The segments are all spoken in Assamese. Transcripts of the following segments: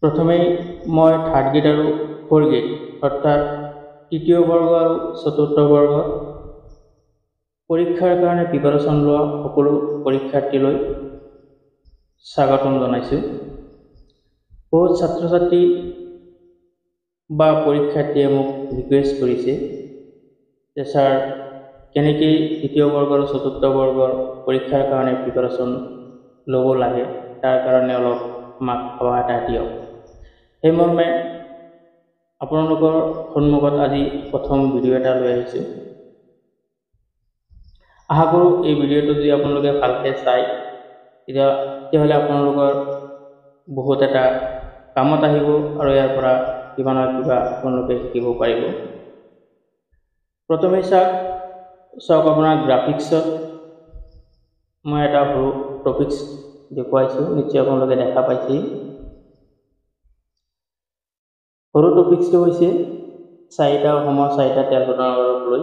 प्रथमे मैं थार्ड ग्रेड और फोर्थ ग्रेड अर्थात तृतीय वर्ग और चतुर्थ वर्ग परीक्षार कारण प्रिपारेशन लोৱা সকলো পৰীক্ষাৰ্থীলৈ স্বাগতম জনাইছো। বহুত ছাত্ৰ ছাত্ৰী বা পৰীক্ষাৰ্থীয়ে মোক ৰিকুৱেষ্ট কৰিছে যে স্যাৰ কেনেকৈ তৃতীয় বৰ্গ আৰু চতুৰ্থ বৰ্গৰ পৰীক্ষাৰ কাৰণে প্ৰিপাৰেশ্যন ল'ব লাগে তাৰ কাৰণে অলপ আমাক সহায় এটা দিয়ক। সেই মৰ্মে আপোনালোকৰ সন্মুখত আজি প্ৰথম ভিডিঅ' এটা লৈ আহিছোঁ। আশা কৰোঁ এই ভিডিঅ'টো যদি আপোনালোকে ভালকৈ চায় তেতিয়াহ'লে আপোনালোকৰ বহুত এটা কামত আহিব আৰু ইয়াৰ পৰা কিবা নহয় কিবা আপোনালোকে শিকিব পাৰিব। প্ৰথমে চাওক আপোনাৰ গ্ৰাফিক্সত মই এটা সৰু টপিক্স দেখুৱাইছোঁ, নিশ্চয় আপোনালোকে দেখা পাইছে। সৰু টপিক্সটো হৈছে চাৰিটা অসমৰ চাৰিটা তেল শোধনাগাৰক লৈ।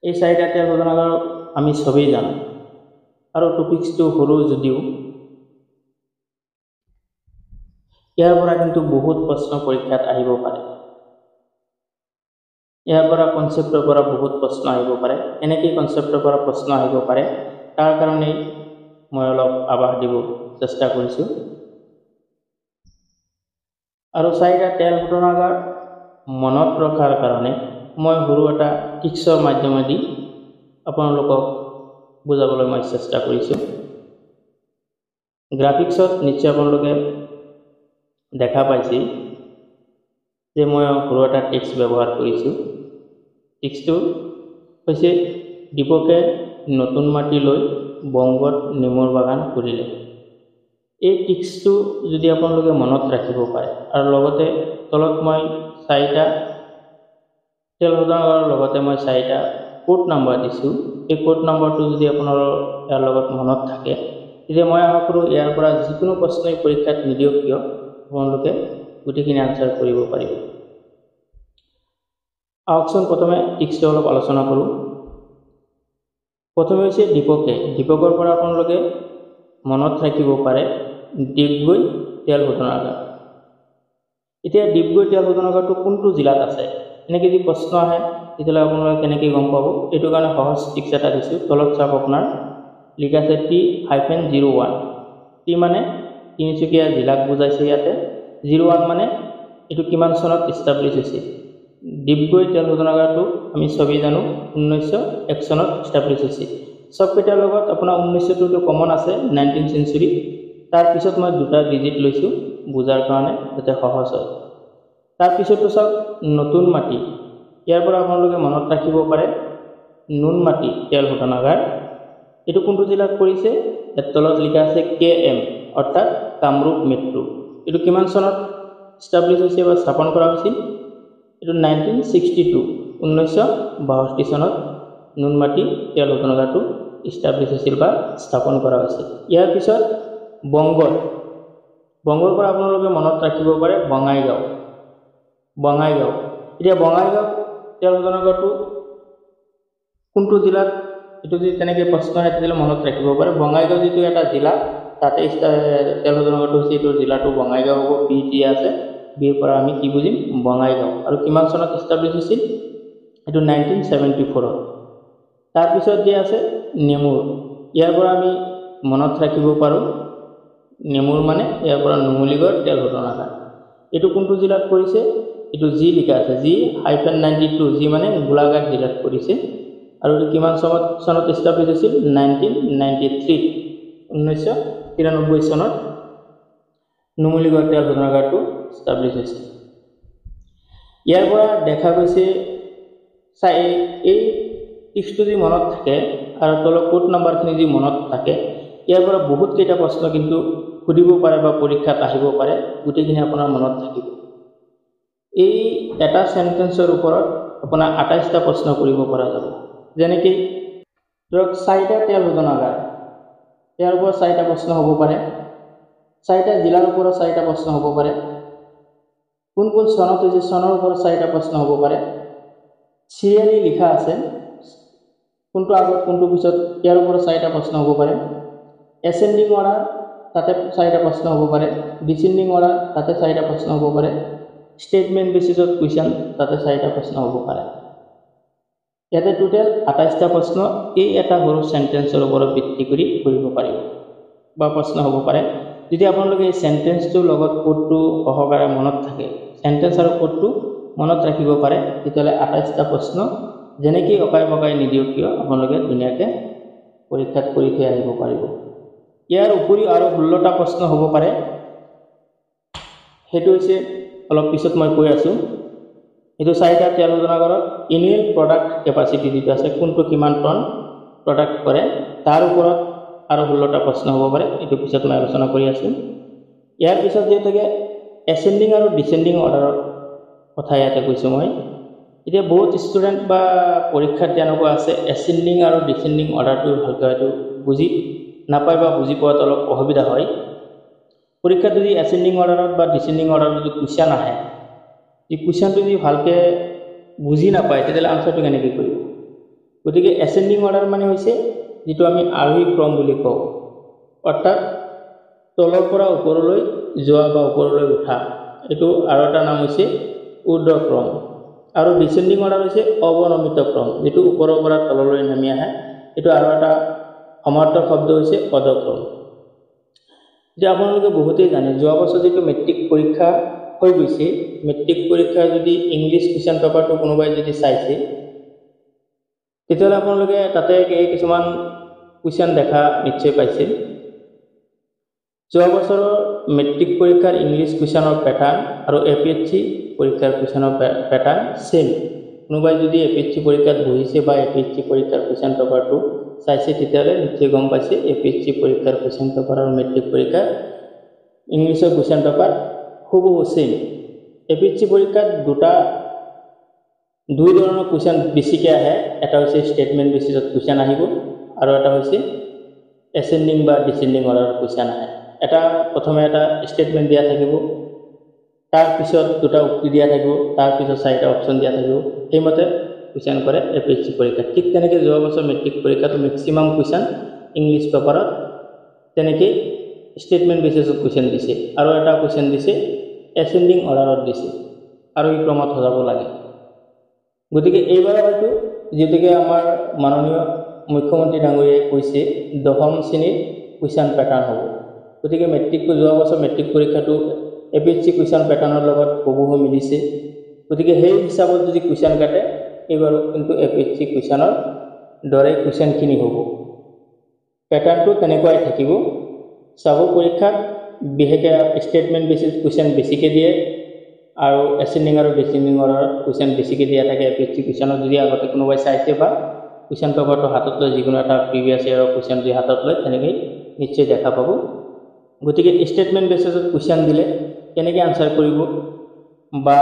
এই চাৰিটা তেল শোধনাগাৰক আমি চবেই জানো আৰু টপিক্সটো সৰু যদিও ইয়াৰ পৰা কিন্তু বহুত প্ৰশ্ন পৰীক্ষাত আহিব পাৰে। ইয়াৰ পৰা কনচেপ্টৰ পৰা বহুত প্ৰশ্ন আহিব পাৰে। এনেকৈ কনচেপ্টৰ পৰা প্ৰশ্ন আহিব পাৰে, তাৰ কাৰণেই মই অলপ আভাস দিব চেষ্টা কৰিছোঁ। আৰু চাৰিটা তেল শোধনাগাৰ মনত ৰখাৰ কাৰণে মই সৰু এটা টিক্সৰ মাধ্যমেদি আপোনালোকক বুজাবলৈ মই চেষ্টা কৰিছোঁ। গ্ৰাফিক্সত নিশ্চয় আপোনালোকে দেখা পাইছে যে মই সৰু এটা টেক্সট ব্যৱহাৰ কৰিছোঁ। টেক্সটটো হৈছে দীপকে নতুন মাটি লৈ বংগত নেমুৰ বাগান কৰিলে। এই টেক্সটটো যদি আপোনালোকে মনত ৰাখিব পাৰে আৰু লগতে তলত মই চাৰিটা তেল শোধনাগাৰৰ লগতে মই চাৰিটা কোড নাম্বাৰ দিছোঁ। এই কোড নাম্বাৰটো যদি আপোনালোকৰ ইয়াৰ লগত মনত থাকে তেতিয়া মই আশা কৰোঁ ইয়াৰ পৰা যিকোনো প্ৰশ্নই পৰীক্ষাত নিদিয়ক কিয় আপোনালোকে গোটেইখিনি আনচাৰ কৰিব পাৰিব। আহকচোন প্ৰথমে টেক্সটটো অলপ আলোচনা কৰোঁ। প্ৰথমে হৈছে দীপকৰ পৰা আপোনালোকে মনত ৰাখিব পাৰে ডিগবৈ তেল শোধনাগাৰ। এতিয়া ডিগবৈ তেল শোধনাগাৰটো কোনটো জিলাত আছে এনেকৈ যদি প্ৰশ্ন আহে তেতিয়াহ'লে আপোনালোকে কেনেকৈ গম পাব? এইটো কাৰণে সহজ টিক্স এটা দিছোঁ। তলত চাওক আপোনাৰ লিখা আছে T-01। টি মানে তিনিচুকীয়া জিলাক বুজাইছে ইয়াতে। 01 মানে এইটো কিমান চনত ইষ্টাব্লিছ হৈছে। ডিগবৈ তেল শোধনাগাৰটো আমি চবেই জানো 1901 চনত ইষ্টাব্লিছ হৈছে। চবকেইটাৰ লগত আপোনাৰ 1900টো কমন আছে, 19th চেঞ্চুৰী। তাৰপিছত মই দুটা ডিজিট লৈছোঁ বুজাৰ কাৰণে যাতে সহজ হয়। তাৰপিছতো চাওক নতুন মাটি, ইয়াৰ পৰা আপোনালোকে মনত ৰাখিব পাৰে নুনমাটি তেল শোধনাগাৰ। এইটো কোনটো জিলাত পৰিছে? ইয়াৰ তলত লিখা আছে KM অৰ্থাৎ কামৰূপ মেট্ৰ'। এইটো কিমান চনত ইষ্টাব্লিছ হৈছে বা স্থাপন কৰা হৈছিল? এইটো 1962 1962 চনত নুনমাটি তেল শোধনাগাৰটো ইষ্টাব্লিছ হৈছিল বা স্থাপন কৰা হৈছিল। ইয়াৰ পিছত বংগৰ পৰা আপোনালোকে মনত ৰাখিব পাৰে বঙাইগাঁও। এতিয়া বঙাইগাঁও তেল শোধনাগাৰটো কোনটো জিলাত? এইটো যদি তেনেকৈ প্ৰশ্ন আহে তেতিয়াহ'লে মনত ৰাখিব পাৰে বঙাইগাঁও যিটো এটা জিলা তাতে তেল শোধনাগাৰটো হৈছে, এইটো জিলাটো বঙাইগাঁও হ'ব। BT আছে, বিৰ পৰা আমি কি বুজিম? বঙাইগাঁও। আৰু কিমান চনত ইষ্টাব্লিছ হৈছিল? এইটো 1974ত। তাৰপিছত যে আছে নেমুৰ, ইয়াৰ পৰা আমি মনত ৰাখিব পাৰোঁ নেমুৰ মানে ইয়াৰ পৰা নুমলীগড় তেল শোধনাগাৰ। এইটো কোনটো জিলাত পৰিছে? এইটো জি লিখা আছে, G-92, জি মানে গোলাঘাট জিলাত পৰিছে। আৰু এইটো কিমান চনত ইষ্টাব্লিছ হৈছিল? 1993 1993 চনত নুমলীগড় তেল শোধনাগাৰটো ইষ্টাব্লিছ হৈছে। ইয়াৰ পৰা দেখা গৈছে এই টিক্সটো যদি মনত থাকে আৰু তলৰ কোড নাম্বাৰখিনি যদি মনত থাকে ইয়াৰ পৰা বহুত কেইটা প্ৰশ্ন কিন্তু সুধিব পাৰে বা পৰীক্ষাত আহিব পাৰে, গোটেইখিনি আপোনাৰ মনত থাকিব। এই এটা চেণ্টেন্সৰ ওপৰত আপোনাৰ 28টা প্ৰশ্ন কৰিব পৰা যাব। যেনেকৈ ধৰক চাৰিটা তেল শোধনাগাৰ, ইয়াৰ ওপৰত চাৰিটা প্ৰশ্ন হ'ব পাৰে। চাৰিটা জিলাৰ ওপৰত চাৰিটা প্ৰশ্ন হ'ব পাৰে। কোন চনত হৈছে চনৰ ওপৰত চাৰিটা প্ৰশ্ন হ'ব পাৰে। চিৰিয়েলি লিখা আছে, কোনটো আগত কোনটো পিছত, ইয়াৰ ওপৰত চাৰিটা প্ৰশ্ন হ'ব পাৰে। এছেণ্ডিং অৰ্ডাৰ তাতে 4টা প্ৰশ্ন হ'ব পাৰে ডিসেন্ডিং অৰ্ডাৰ তাতে 4টা প্ৰশ্ন হ'ব পাৰে স্টেটমেন্ট বেসিছত কুৱেশ্যন তাতে 4টা প্ৰশ্ন হ'ব পাৰে ইয়াতে টোটাল 28টা প্ৰশ্ন এই এটা সৰু সেন্টেন্সৰ ওপৰত ভিত্তি কৰি কৰিব পাৰিব বা প্ৰশ্ন হ'ব পাৰে যদি আপোনালোকে এই সেন্টেন্সটোৰ লগত কোডটো সহকাৰে মনত থাকে সেন্টেন্স আৰু কোডটো মনত ৰাখিব পাৰে তেতিয়ালে 28টা প্ৰশ্ন যেনেকৈ অকাই পকাই নিদিও কিয় আপোনালোকে ধুনীয়াকৈ পৰীক্ষাত কৰি থৈ আহিব পাৰিব ইয়াৰ উপৰি আৰু 16টা প্ৰশ্ন হ'ব পাৰে হেতু হৈছে অলপ পিছত মই কৈ আছো এটো 4টা তেল শোধনাগাৰৰ এনুৱেল প্ৰডাক্ট কেপাসিটি যেটো আছে কোনটো কিমান টন প্ৰডাক্ট কৰে তাৰ ওপৰত আৰু 16টা প্ৰশ্ন হ'ব পাৰে এটো পিছত মই আলোচনা কৰি আছো ইয়াৰ পিছত যেটাকে এসেন্ডিং আৰু ডিসেন্ডিং অৰ্ডাৰৰ কথা ইয়াতে কৈছো মই এতিয়া বহুত ষ্টুডেন্ট বা পৰীক্ষাৰ্থী এনেকুৱা আছে এসেন্ডিং আৰু ডিসেন্ডিং অৰ্ডাৰটো ভালকৈ হয়তো বুজি নাপায় বা বুজি পোৱাত অলপ অসুবিধা হয় পৰীক্ষাত যদি এসেন্ডিং অৰ্ডাৰত বা ডিসেন্ডিং অৰ্ডাৰত যদি কুৱেশ্যন আহে এই কুৱেশ্যনটো যদি ভালকৈ বুজি নাপায় তেতিয়ালে আনসাৰটো কেনেকৈ কৰিব গতিকে এসেন্ডিং অৰ্ডাৰ মানে হৈছে যেটো আমি আৰোহী ক্ৰম বুলি কওঁ অৰ্থাৎ তলৰ পৰা ওপৰলৈ যোৱা বা ওপৰলৈ উঠা এটো আৰু এটা নাম হৈছে ঊৰ্ধ্ব ক্ৰম আৰু ডিসেন্ডিং অৰ্ডাৰ হৈছে অৱনমিত ক্ৰম যেটো ওপৰৰ পৰা তললৈ নামি আহে এটো আৰু এটা সমাৰ্থক শব্দ হৈছে অধক্ৰম যে আপোনালোকে বহুতেই জানে যোৱা বছৰ যেটো মেট্ৰিক পৰীক্ষা হৈ গৈছে মেট্ৰিক পৰীক্ষা যদি ইংলিশ কোৱেশ্চন পেপাৰটো কোনোবাই যদি চাইছে তেতিয়ালে আপোনালোকে তাতে কিছুমান কোৱেশ্চন দেখা নিশ্চয় পাইছে যোৱা বছৰৰ মেট্ৰিক পৰীক্ষাৰ ইংলিশ কোৱেশ্চনৰ প্যাটাৰ্ন আৰু এপিএসসি পৰীক্ষাৰ কোৱেশ্চনৰ প্যাটাৰ্ন সেম কোনোবাই যদি এপিএসসি পৰীক্ষাত বহিছে বা এপিএসসি পৰীক্ষাৰ কোৱেশ্চন পেপাৰটো চাইছে তেতিয়ালে নিশ্চয় গম পাইছে এপিএসসি পৰীক্ষাৰ কোৱেশ্চন পেপাৰ আৰু মেট্ৰিক পৰীক্ষাৰ ইংলিশৰ কোৱেশ্চন পেপাৰ হুবহু সেম এপিএসসি পৰীক্ষাত দুই ধৰণৰ কোৱেশ্চন বেছিকৈ আহে এটা হৈছে স্টেটমেন্ট বেসিছত কোৱেশ্চন আহিব আৰু এটা হৈছে এসেন্ডিং বা ডিসেন্ডিং অৰ্ডাৰৰ কোৱেশ্চন আহে এটা প্ৰথমে এটা স্টেটমেন্ট দিয়া থাকিব তাৰ পিছত দুটা উক্তি দিয়া থাকিব তাৰ পিছত 4টা অপচন দিয়া থাকিব এইমতে কোৱেশ্চন কৰে এপিএসসি পৰীক্ষা ঠিক তেনেকৈ যোৱা বছৰ মেট্ৰিক পৰীক্ষাত মেক্সিমাম কোৱেশ্চন ইংলিশ পেপাৰত তেনেকৈ স্টেটমেন্ট বেসিছত কোৱেশ্চন দিছে আৰু এটা কোৱেশ্চন দিছে এসেন্ডিং অৰ্ডাৰত দিছে আৰু এই ক্ৰমত সজাব লাগে গতিকে এইবাৰ হয়তো যেতিকে আমাৰ মাননীয় মুখ্যমন্ত্ৰী ডাঙৰীয়াই কৈছে দশম শ্ৰেণীৰ কোৱেশ্চন প্যাটাৰ্ন হ'ব গতিকে মেট্ৰিক যোৱা বছৰ মেট্ৰিক পৰীক্ষাটো এপিএসসি কোৱেশ্চন প্যাটাৰ্নৰ লগত হুবহু মিলিছে গতিকে সেই হিচাপত যদি কোৱেশ্চন কাটে এইবাৰ কিন্তু এপিএসসি কোৱেশ্চনৰ দৰে কোৱেশ্চনখিনি হ'ব প্যাটাৰ্নটো তেনেকুৱাই থাকিব চাব পৰীক্ষাত বিহেকে স্টেটমেন্ট বেসিছ কোৱেশ্চন বেছিকৈ দিয়ে আৰু এসেন্ডিং আৰু ডিসেন্ডিং অৰ্ডাৰত কোৱেশ্চন বেছিকৈ দিয়া থাকে এপিএসসি কোৱেশ্চনত যদি আগতে কোনোবাই চাইছে বা কোৱেশ্চন পেপাৰটো হাতত লৈ যিকোনো এটা প্ৰিভিয়াছ ইয়াৰৰ কোৱেশ্চন যদি হাতত লৈ তেনেকৈ নিশ্চয় দেখা পাব গতিকে স্টেটমেন্ট বেসিছত কোৱেশ্চন দিলে কেনেকৈ আনসাৰ কৰিব বা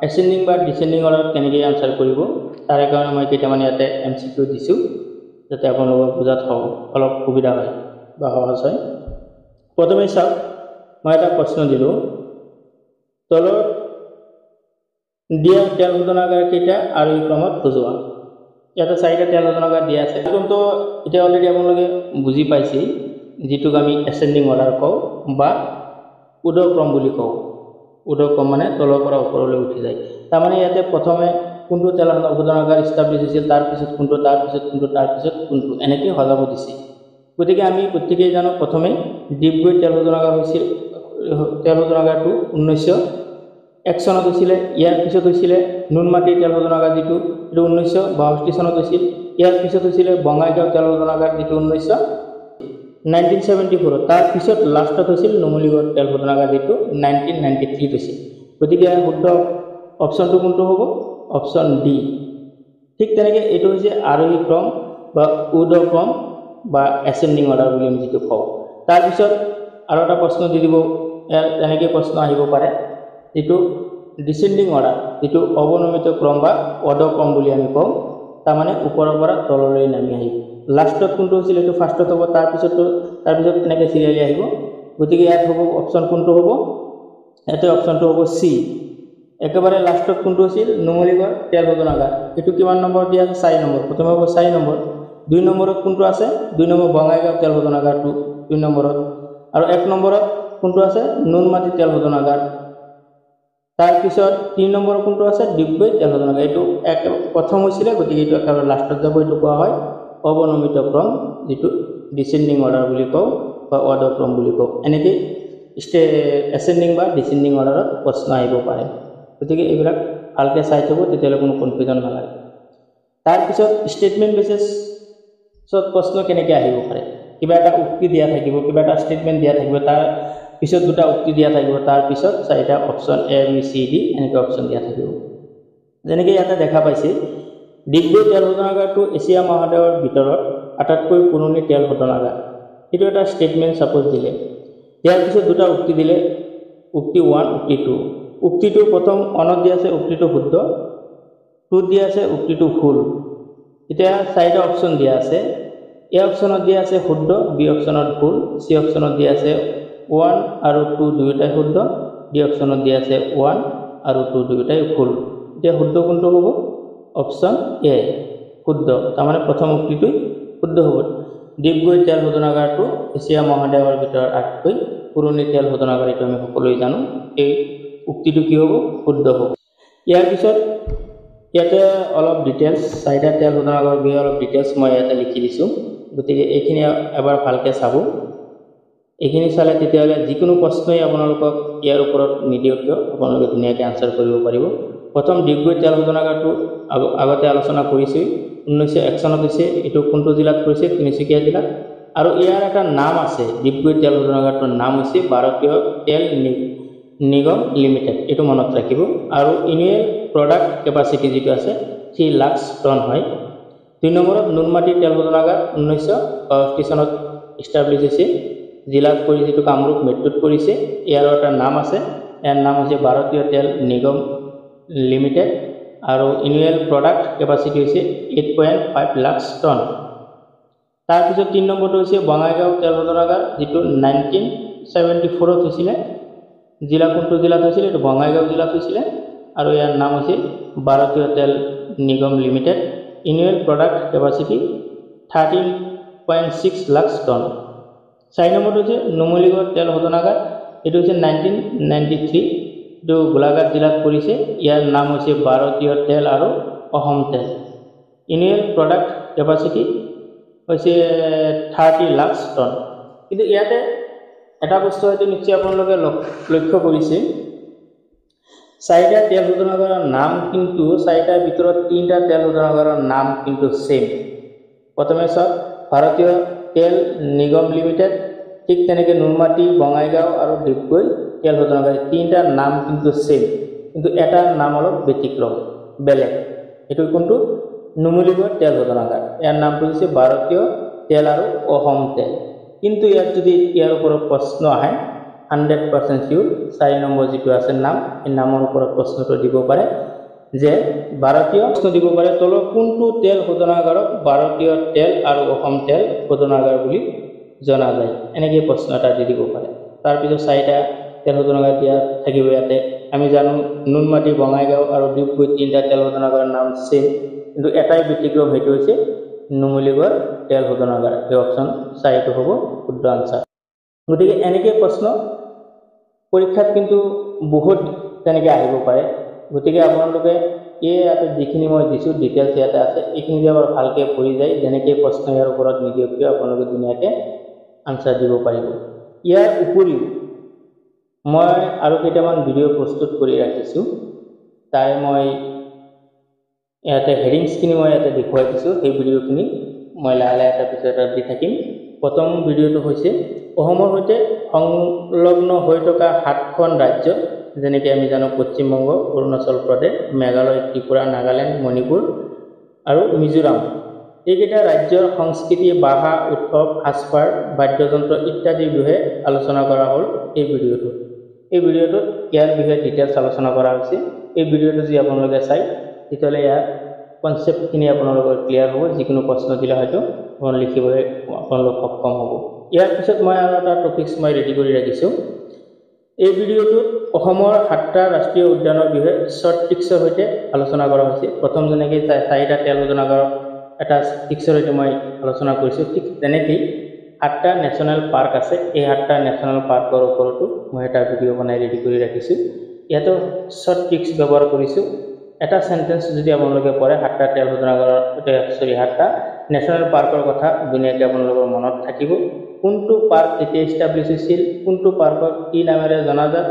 এসেন্ডিং বা ডিসেন্ডিং অৰ্ডাৰত কেনেকৈ আনসাৰ কৰিব তাৰ কাৰণে মই কেইটামান ইয়াতে এমসিকিউ দিছো যাতে আপোনালোকৰ বুজাত অলপ সুবিধা হয় বা সহজ হয় প্ৰথমে চাওক মই এটা প্ৰশ্ন দিলো তলৰ দিয়া তেল শোধনাগাৰ কেইটা আৰু এই ক্ৰমত সজোৱা ইয়াতে 4টা তেল শোধনাগাৰ দিয়া আছে কিন্তু এটা অলৰেডি আপোনালোকে বুজি পাইছে যেটোক আমি এসেন্ডিং অৰ্ডাৰ কওঁ বা ঊৰ্ধ্বক্ৰম বুলি কওঁ ঊৰ্ধ্বক্ৰম মানে তলৰ পৰা ওপৰলৈ উঠি যায় তাৰ মানে ইয়াতে প্ৰথমে কোনটো তেল শোধনাগাৰ এস্টাব্লিছ হৈছিল তাৰ পিছত কোনটো তাৰ পিছত কোনটো তাৰ পিছত কোনটো এনেকৈ সজাব দিছে গতিকে আমি প্ৰত্যেকই জানো প্ৰথমে ডিপগৈ তেল শোধনাগাৰ হৈছিল তেল শোধনাগাৰটো 1901 চনত হৈছিল ইয়াৰ পিছত হৈছিল নুনমাটি তেল শোধনাগাৰ যেটো 1962 চনত হৈছিল ইয়াৰ পিছত হৈছিল বঙাইগাঁও তেল শোধনাগাৰ যেটো 1974 তাৰ পিছত লাষ্টত হৈছিল নুমলীগড় তেল শোধনাগাৰ যেটো 1993 হৈছিল গতিকে শুদ্ধ অপচনটো কোনটো হ'ব অপচন ডি ঠিক তেনেকৈ এটো হৈছে আৰোহী ক্ৰম বা ঊৰ্ধ্বক্ৰম বা এসেন্ডিং অৰ্ডাৰ বুলি আমি যেটো কওঁ তাৰ পিছত আৰু এটা প্ৰশ্ন দি দিব তেনেকৈ প্ৰশ্ন আহিব পাৰে যেটো ডিসেন্ডিং অৰ্ডাৰ যেটো অৱনমিত ক্ৰম বা অধক্ৰম বুলি আমি কওঁ তাৰ মানে ওপৰৰ পৰা তললৈ নামি আহিব লাষ্টত কোনটো হৈছিল এটো ফাৰ্ষ্টত হ'ব তাৰ পিছত এনেকৈ সিৰিয়ালি আহিব গতিকে ইয়াত হ'ব অপচন কোনটো হ'ব এতে অপচনটো হ'ব সি একেবাৰে লাষ্টত কোনটো আছিল নুমলীগড় তেল শোধনাগাৰ এটো কিমান নম্বৰ দিয়া আছে 4 নম্বৰ প্ৰথমে হ'ব 4 নম্বৰ 2 নম্বৰত কোনটো আছে 2 নম্বৰ বঙাইগাঁও তেল শোধনাগাৰটো 2 নম্বৰত আৰু 1 নম্বৰত কোনটো আছে নুনমাটি তেল শোধনাগাৰ তাৰ পিছত 3 নম্বৰ কোনটো আছে ডিগবৈ তেল শোধনাগাৰ এইটো প্ৰথম হৈছিলে গতিকে এইটো একেবাৰে লাষ্টত যাব এইটো কোৱা হয় অৱনমিত ক্ৰম যেটো ডিসেন্ডিং অৰ্ডাৰ বুলি কওঁ বা অৰ্ডাৰ ক্ৰম বুলি কওঁ এনেকৈ এসেন্ডিং বা ডিসেন্ডিং অৰ্ডাৰত প্ৰশ্ন আহিব পাৰে গতিকে এইবিলাক ভালকৈ চাই থব তেতিয়ালে কোনো কনফিউজন নালাগে তাৰ পিছত স্টেটমেন্ট বেচিছত প্ৰশ্ন কেনেকৈ আহিব পাৰে কিবা এটা উক্তি দিয়া থাকিব কিবা এটা স্টেটমেন্ট দিয়া থাকিব তাৰ পিছত দুটা উক্তি দিয়া থাকিব তাৰ পিছত চাৰিটা option A B C D এনেকৈ অপচন দিয়া থাকিব যেনেকৈ ইয়াতে দেখা পাইছে ডিগবৈ তেল শোধনাগাৰটো এছিয়া মহাদেশৰ ভিতৰত আটাইতকৈ পুৰণি তেল শোধনাগাৰ এইটো এটা স্টেটমেন্ট সাপোজ দিলে ইয়াৰ পিছত দুটা উক্তি দিলে উক্তি 1 উক্তি 2 উক্তিটো প্ৰথম অনত দিয়া আছে উক্তিটো শুদ্ধ 2 দিয়া আছে উক্তিটো ভুল এতিয়া চাৰিটা অপচন দিয়া আছে এ অপচনত দিয়া আছে শুদ্ধ বি অপচনত ভুল সি অপচনত দিয়া আছে 1 আৰু 2 দুয়োটাই শুদ্ধ ডি অপচনত দিয়া আছে 1 আৰু 2 দুয়োটাই ভুল এতিয়া শুদ্ধ কোনটো হ'ব অপচন এ শুদ্ধ তাৰমানে প্ৰথম উক্তিটো শুদ্ধ হ'ব ডিগবৈ তেল শোধনাগাৰটো এছিয়া মহাদেশৰ ভিতৰত আটাইতকৈ পুৰণি তেল শোধনাগাৰ এইটো আমি সকলোৱে জানো এই উক্তিটো কি হ'ব শুদ্ধ হ'ব ইয়াৰ পিছত ইয়াতে অলপ ডিটেইলছ চাৰিটা তেল শোধনাগাৰৰ বিষয়ে অলপ ডিটেইলছ মই ইয়াতে লিখি দিছোঁ গতিকে এইখিনি এবাৰ ভালকৈ চাব এইখিনি চালে তেতিয়াহ'লে যিকোনো প্ৰশ্নই আপোনালোকক ইয়াৰ ওপৰত নিদিয়ক কিয় আপোনালোকে ধুনীয়াকৈ আনসাৰ কৰিব পাৰিব প্ৰথম ডিগবৈ তেল শোধনাগাৰটো আগতে আলোচনা কৰিছোঁ 1901 চনত হৈছে এইটো কোনটো জিলাত পৰিছে তিনিচুকীয়া জিলাত আৰু ইয়াৰ এটা নাম আছে ডিগবৈ তেল শোধনাগাৰটোৰ নাম হৈছে ভাৰতীয় তেল নিগম লিমিটেড এইটো মনত ৰাখিব আৰু এনুৱেল প্ৰডাক্ট কেপাচিটি যেটো আছে 3 লাখ টন হয় 2 নম্বৰত নুনমাটি তেল শোধনাগাৰ 1965 চনত এষ্টাব্লিছ হৈছে জিলাত পৰিছে যেটো কামৰূপ মেট্ৰোত পৰিছে ইয়াৰ এটা নাম আছে ইয়াৰ নাম হৈছে ভাৰতীয় তেল নিগম লিমিটেড আৰু এনুৱেল প্ৰডাক্ট কেপাচিটি হৈছে 8.5 লাখ টন তাৰ পিছত 3 নম্বৰটো হৈছে বঙাইগাঁও তেল শোধনাগাৰ যেটো 1974 ত হৈছিলে জিলা কোনটো জিলাত হৈছিল এটো বঙাইগাঁও জিলাত হৈছিল আৰু ইয়াৰ নাম হৈছে Bharatiya Tel Nigam limited annual product capacity 13.6 lakh tonne 4 নম্বৰটো হৈছে নুমলীগড় তেল শোধনাগাৰ এটো হৈছে 1993 এটো গোলাঘাট জিলাত পৰিছে ইয়াৰ নাম হৈছে ভাৰতীয় তেল আৰু অসম তেল এনুৱেল প্ৰডাক্ট কেপাচিটি হৈছে 30 লাখ টন কিন্তু ইয়াতে এটা বস্তু হয়তো নিশ্চয় আপোনালোকে লক্ষ্য কৰিছে চাৰিটা তেল শোধনাগাৰৰ নাম কিন্তু চাৰিটাৰ ভিতৰত তিনিটা তেল শোধনাগাৰৰ নাম কিন্তু সেম প্ৰথমে চাওক ভাৰতীয় তেল নিগম লিমিটেড ঠিক তেনেকৈ নুনমাটি বঙাইগাঁও আৰু ডিগবৈ তেল শোধনাগাৰ তিনিটা নাম কিন্তু সেম কিন্তু এটা নাম অলপ ব্যতিক্ৰম বেলেগ এটো কোনটো নুমলীগড় তেল শোধনাগাৰ ইয়াৰ নামটো হৈছে ভাৰতীয় তেল আৰু অসম তেল কিন্তু ইয়াত যদি ইয়াৰ ওপৰত প্ৰশ্ন আহে 100% সিউৰ 4 নম্বৰ যেটো আছে নাম এই নামৰ ওপৰত প্ৰশ্নটো দিব পাৰে যে ভাৰতীয় প্ৰশ্ন দিব পাৰে তলৰ কোনটো তেল শোধনাগাৰক ভাৰতীয় তেল আৰু অসম তেল শোধনাগাৰ বুলি জনা যায় এনেকৈ প্ৰশ্ন এটা দি দিব পাৰে তাৰ পিছত চাৰিটা তেল শোধনাগাৰ দিয়া থাকিব ইয়াতে আমি জানো নুনমাটি বঙাইগাঁও আৰু ডিগবৈ তিনিটা তেল শোধনাগাৰৰ নাম সেম কিন্তু এটাই ব্যতিক্ৰম হেতু হৈছে নুমলীগড় তেল শোধনাগাৰ এই অপচন 4 হ'ব শুদ্ধ আনসাৰ গতিকে এনেকৈ প্ৰশ্ন পৰীক্ষাত কিন্তু বহুত তেনেকৈ আহিব পাৰে গতিকে আপোনালোকে এই ইয়াতে যিখিনি মই দিছোঁ ডিটেইলছ ইয়াতে আছে এইখিনি যদি আবার ভালকৈ পঢ়ি যায় যেনেকৈ প্ৰশ্ন ইয়াৰ ওপৰত নিদিয়ক কিয় আপোনালোকে ধুনীয়াকৈ আনসাৰ দিব পাৰিব ইয়াৰ উপৰিও মই আৰু কেইটামান ভিডিঅ' প্ৰস্তুত কৰি ৰাখিছোঁ তাই মই ইয়াতে হেডিংছখিনি মই ইয়াতে দেখুৱাই দিছোঁ সেই ভিডিঅ'খিনি মই লাহে লাহে এটা পিছত এটা দি থাকিম প্ৰথম ভিডিঅ'টো হৈছে অসমৰ সৈতে সংলগ্ন হৈ থকা 7খন ৰাজ্য যেনেকৈ আমি জানো পশ্চিমবংগ অৰুণাচল প্ৰদেশ মেঘালয় ত্ৰিপুৰা নাগালেণ্ড মণিপুৰ আৰু মিজোৰাম এইকেইটা ৰাজ্যৰ সংস্কৃতি ভাষা উৎসৱ সাজপাৰ বাদ্যযন্ত্ৰ ইত্যাদিৰ বিষয়ে আলোচনা কৰা হ'ল এই ভিডিঅ'টোত ইয়াৰ বিষয়ে ডিটেইলছ আলোচনা কৰা হৈছে এই ভিডিঅ'টো যদি আপোনালোকে চাই তেতিয়াহ'লে ইয়াৰ কনসেপ্টখিনি আপোনালোকৰ ক্লিয়াৰ হ'ব যিকোনো প্ৰশ্ন দিলে হয়তো আপোনালোকে লিখিবলৈ আপোনালোক সক্ষম হ'ব ইয়াৰ পিছত মই আৰু এটা টপিকছ মই ৰেডি কৰি ৰাখিছোঁ এই ভিডিঅ'টোত অসমৰ 7টা ৰাষ্ট্ৰীয় উদ্যানৰ বিষয়ে শৰ্ট ট্ৰিক্সৰ সৈতে আলোচনা কৰা হৈছে প্ৰথম যেনেকৈ 4টা তেল শোধনাগাৰৰ এটা ট্ৰিক্সৰ সৈতে মই আলোচনা কৰিছোঁ ঠিক তেনেকৈ 7টা ন্যাশনাল পাৰ্ক আছে এই 7টা ন্যাশনাল পাৰ্কৰ ওপৰতো মই এটা ভিডিও বনাই ৰেডি কৰি ৰাখিছো ইয়াতো শৰ্ট ট্ৰিক্স ব্যৱহাৰ কৰিছো এটা সেন্টেন্স যদি আপোনালোকে পঢ়ে 7টা তেল শোধনাগাৰৰ 7টা ন্যাশনাল পাৰ্কৰ কথা দুনিয়াতে আপোনালোকৰ মনত থাকিব কোনটো পাৰ্ক কেতিয়া এষ্টাব্লিছ হৈছিল কোনটো পাৰ্কক কি নামেৰে জনাজাত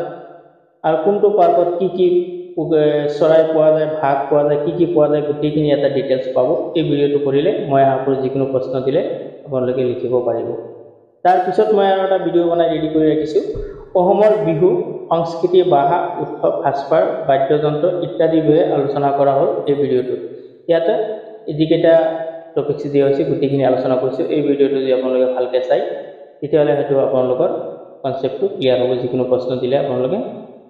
আৰু কোনটো পাৰ্কত কি চৰাই পোৱা যায় ভাগ পোৱা যায় কি পোৱা যায় গোটেইখিনি এটা ডিটেইলছ পাব এই ভিডিওটো পঢ়িলে মই আপোনাক যিকোনো প্ৰশ্ন দিলে আপোনালোকে লিখিব পাৰিব তাৰ পিছত মই আৰু এটা ভিডিও বনাই ৰেডি কৰি ৰাখিছো অসমৰ বিহু সংস্কৃতি ভাষা উৎসৱ সাজপাৰ বাদ্যযন্ত্ৰ ইত্যাদি বিষয়ে আলোচনা কৰা হ'ল এই ভিডিওটোত ইয়াতে যিকেইটা টপিকছ দিয়া হৈছে গোটেইখিনি আলোচনা কৰিছো এই ভিডিওটো যদি আপোনালোকে ভালকৈ চাই তেতিয়াহ'লে হয়তো আপোনালোকৰ কনসেপ্টটো ক্লিয়াৰ হ'ব যিকোনো প্ৰশ্ন দিলে আপোনালোকে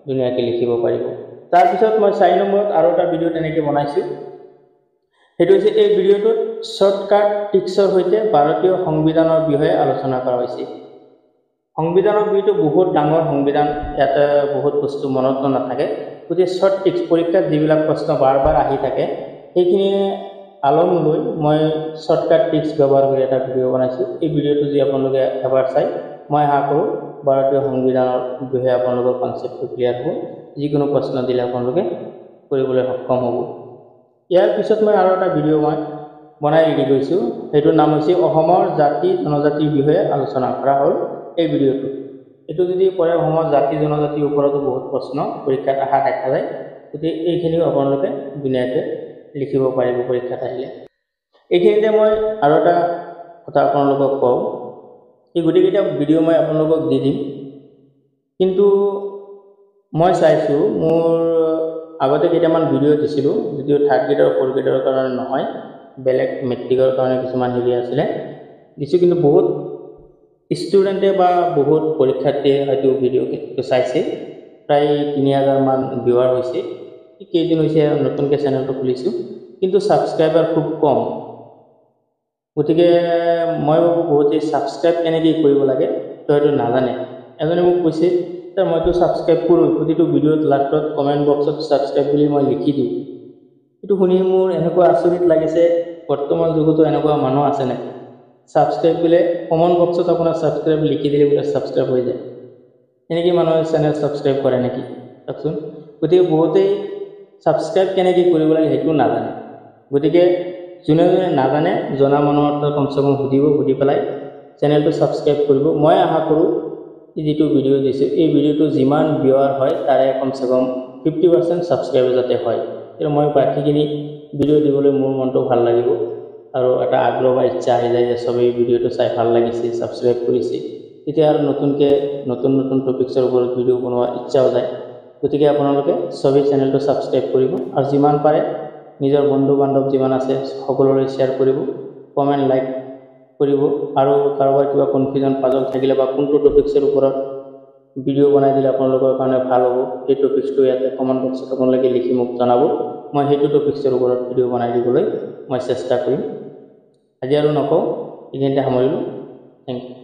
ধুনীয়াকৈ লিখিব পাৰিব তাৰ পিছত মই 4 নম্বৰত আৰু এটা ভিডিও তেনেকৈ বনাইছো সেইটো হৈছে এই ভিডিওটোত শৰ্টকাট টিক্সৰ সৈতে ভাৰতীয় সংবিধানৰ বিষয়ে আলোচনা কৰা হৈছে সংবিধানৰ বিষয়টো বহুত ডাঙৰ সংবিধান ইয়াতে বহুত বস্তু মনত নাথাকে গতিকে শৰ্ট টিক্স পৰীক্ষাত যিবিলাক প্ৰশ্ন বাৰ আহি থাকে সেইখিনি আলম লৈ মই শৰ্টকাট টিক্স ব্যৱহাৰ কৰি এটা ভিডিও বনাইছো এই ভিডিওটো যদি আপোনালোকে এবাৰ চাই মই আশা কৰোঁ ভাৰতীয় সংবিধানৰ বিষয়ে আপোনালোকৰ কনসেপ্টটো ক্লিয়াৰ হ'ব যিকোনো প্ৰশ্ন দিলে আপোনালোকে কৰিবলৈ সক্ষম হ'ব ইয়াৰ পিছত মই আৰু এটা ভিডিও মই বনাই ৰেডি কৰিছো সেইটো নাম হৈছে অসমৰ জাতি জনজাতিৰ বিষয়ে আলোচনা কৰা হ'ল এই ভিডিওটো এটো যদি পৰে অসমৰ জাতি জনজাতিৰ ওপৰতো বহুত প্ৰশ্ন পৰীক্ষাত আহা দেখা যায় গতিকে এইখিনিও আপোনালোকে দুনিয়াতে লিখিব পাৰিব পৰীক্ষাত আহিলে এইখিনিতে মই আৰু এটা কথা আপোনালোকক কওঁ এই গোটেইকেইটা ভিডিও মই আপোনালোকক দি দিম কিন্তু মই চাইছো মোৰ আগতে কেইটামান ভিডিও দিছিলো যদিও 3rd গ্ৰেডৰ 4th গ্ৰেডৰ কাৰণে নহয় বেলেগ মেট্ৰিকৰ কাৰণে কিছুমান হেৰি আছিলে দিছো কিন্তু বহুত ষ্টুডেন্টে বা বহুত পৰীক্ষাৰ্থীয়ে হয়তো ভিডিও চাইছে প্ৰায় 3000 মান ভিউৱাৰ হৈছে কেইদিন হৈছে নতুনকৈ চেনেলটো খুলিছো কিন্তু সাবস্ক্ৰাইবাৰ খুব কম গতিকে মই বহুতে সাবস্ক্ৰাইব কেনেকৈ কৰিব লাগে হয়তো নাজানে এজনে মোক কৈছে মইতো সাবস্ক্ৰাইব কৰোঁ প্ৰতিটো ভিডিওত লাষ্টত কমেন্ট বক্সত সাবস্ক্ৰাইব বুলি মই লিখি দিওঁ এটো শুনি মোৰ এনেকুৱা আচৰিত লাগিছে বৰ্তমান যুগতো এনেকুৱা মানুহ আছে নেকি সাবস্ক্ৰাইব বুলি কমেন্ট বক্সত আপোনাৰ সাবস্ক্ৰাইব লিখি দিলে বুলে সাবস্ক্ৰাইব হৈ যায় এনেকৈ মানুহে চেনেল সাবস্ক্ৰাইব কৰে নেকি চাওকচোন গতিকে বহুতেই সাবস্ক্ৰাইব কেনেকৈ কৰিব লাগে সেইটো নাজানে গতিকে যোনে নাজানে জনা মানুহৰ কমসে কম সুধি পেলাই চেনেলটো সাবস্ক্ৰাইব কৰিব মই আশা কৰোঁ যিটো ভিডিও দিছে এই ভিডিওটো যিমান ভিউৱাৰ হয় তাৰে কমসে কম 50% সাবস্ক্ৰাইব যাতে হয় এৰ মই বাকিখিনি ভিডিও দিবলৈ মোৰ মনটো ভাল লাগিব আৰু এটা আগ্ৰহ বা ইচ্ছা আহি যায় যে সবেই ভিডিওটো চাই ভাল লাগিছে সাবস্ক্ৰাইব কৰিছে তেতিয়া আৰু নতুন টপিকছৰ ওপৰত ভিডিও বনোৱাৰ ইচ্ছাও যায় গতিকে আপোনালোকে সবেই চেনেলটো সাবস্ক্ৰাইব কৰিব আৰু যিমান পাৰে নিজৰ বন্ধু বান্ধৱ যিমান আছে সকলোলৈ শ্বেয়াৰ কৰিব কমেন্ট লাইক কৰিব আৰু কাৰোবাৰ কিবা কনফিউজন পাজল থাকিলে বা কোনটো টপিকছৰ ওপৰত ভিডিও বনাই দিলে আপোনালোকৰ কাৰণে ভাল হ'ব এই টপিকটো ইয়াতে কমেন্ট বক্সত আপোনালোকে লিখি মোক জনাব মই হেতু টপিকছৰ ওপৰত ভিডিও বনাই দিবলৈ মই চেষ্টা কৰিম আজি আৰু নকওঁ এইখিনিতে সামৰিলোঁ থেংক ইউ